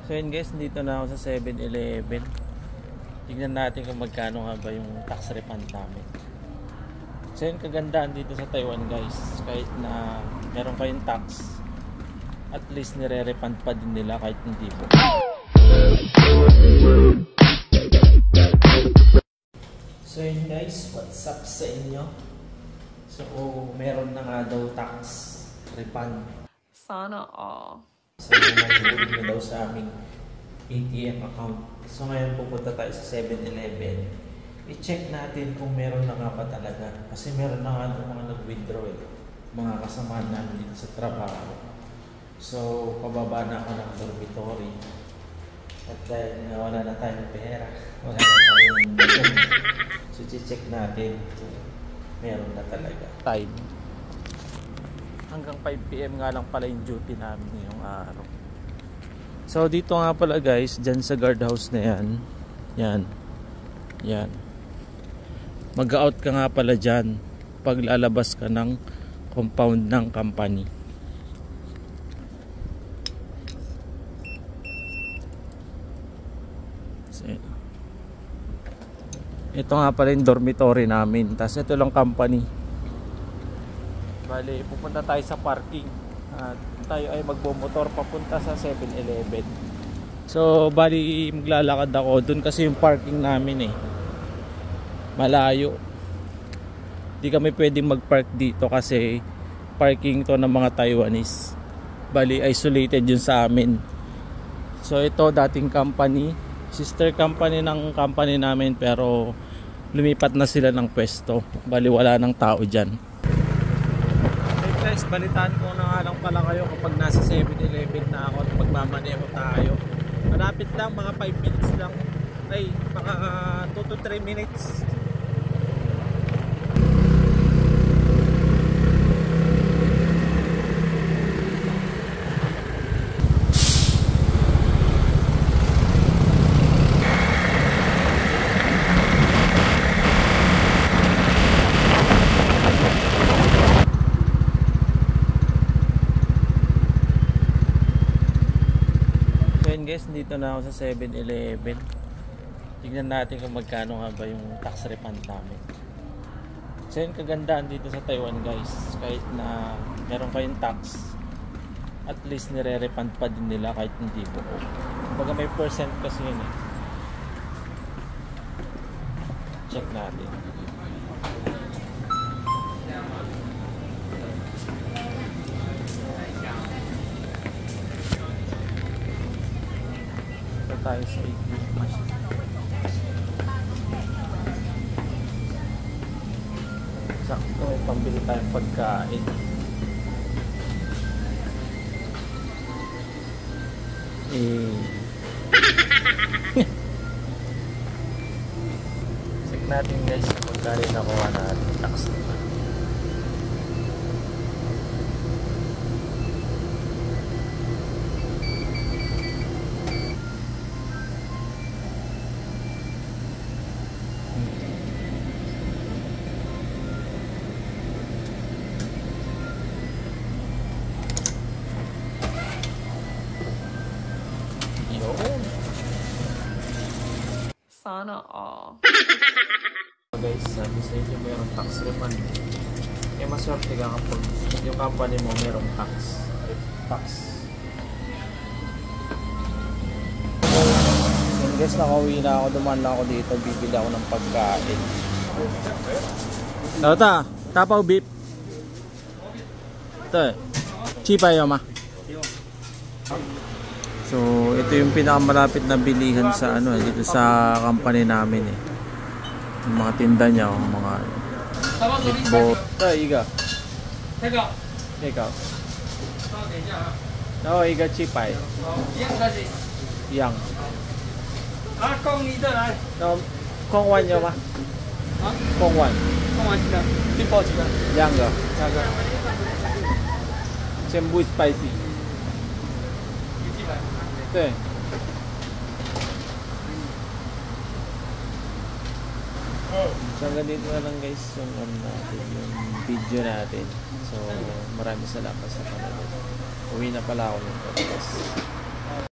So yun guys, dito na ako sa 7-Eleven. Tingnan natin kung magkano nga ba yung tax refund namin. So yun, kagandaan dito sa Taiwan guys, kahit na meron kayong tax, at least nire-refund pa din nila kahit hindi po. So yun guys, what's up sa inyo? So meron na nga daw tax refund. Sana all. So may huli na daw sa aming ATM account. So ngayon pupunta tayo sa 7-Eleven. I-check natin kung meron na nga ba talaga. Kasi meron na nga daw mga nag-withdraw mga kasama namin dito sa trabaho. So pababa na ako ng dormitory. At dahil wala na tayong pera, wala na tayong baton. So check natin kung meron na talaga. Time. Hanggang 5 PM nga lang pala yung duty namin ngayong araw. So dito nga pala guys, dyan sa guardhouse na yan. Yan. Mag-out ka nga pala dyan pag lalabas ka ng compound ng company. So, ito nga pala yung dormitory namin. Tapos ito lang company. Bali, pupunta tayo sa parking at tayo ay magbomotor papunta sa 7-Eleven. So, bali maglalakad ako dun kasi yung parking namin malayo. Di kami pwedeng mag-park dito kasi parking to ng mga Taiwanese. Bali, isolated yun sa amin. So, ito dating company, sister company ng company namin, pero lumipat na sila ng pwesto. Bali, wala nang tao dyan. Guys, balitaan ko na nga lang pala kayo kapag nasa 7-Eleven na ako at magmamaneho tayo. Malapit lang, mga 5 minutes lang. Ay, mga 2 to 3 minutes. Guys, dito na ako sa 7-Eleven. Tingnan natin kung magkano nga ba yung tax refund namin. So yun, kagandaan dito sa Taiwan guys, kahit na meron kayong tax, at least nire-refund pa din nila kahit hindi po. Kumbaga may percent kasi yun Check natin. Tayo sa ATM machine. Sakto, may pambili tayong pagkain. Check natin guys kung magkano nakuha natin tax naman. Sana all. Guys, sabi sa inyo mayroong tax refund. Maswerte ka kapag yung company mo mayroong tax. So guys, nakauwi na ako. Dumaan na ako dito. Bibili ako ng pagkain. Tata, tapaw beef. Ito Chipay ma. So, ito yung pinakamalapit na bilihan sa dito sa company namin Yung mga tinda niya, mga meatball. Iga. Ikaw. No, iga chipay. Yang. Kong ni de lai. No, Kong wan yo ma? Kong wan. Kong wan几个？面包几个？两个。两个。全部 spicy。对。So hanggang dito na lang guys yung video natin. So maraming salamat sa panonood. Uwi na pala ako ng podcast.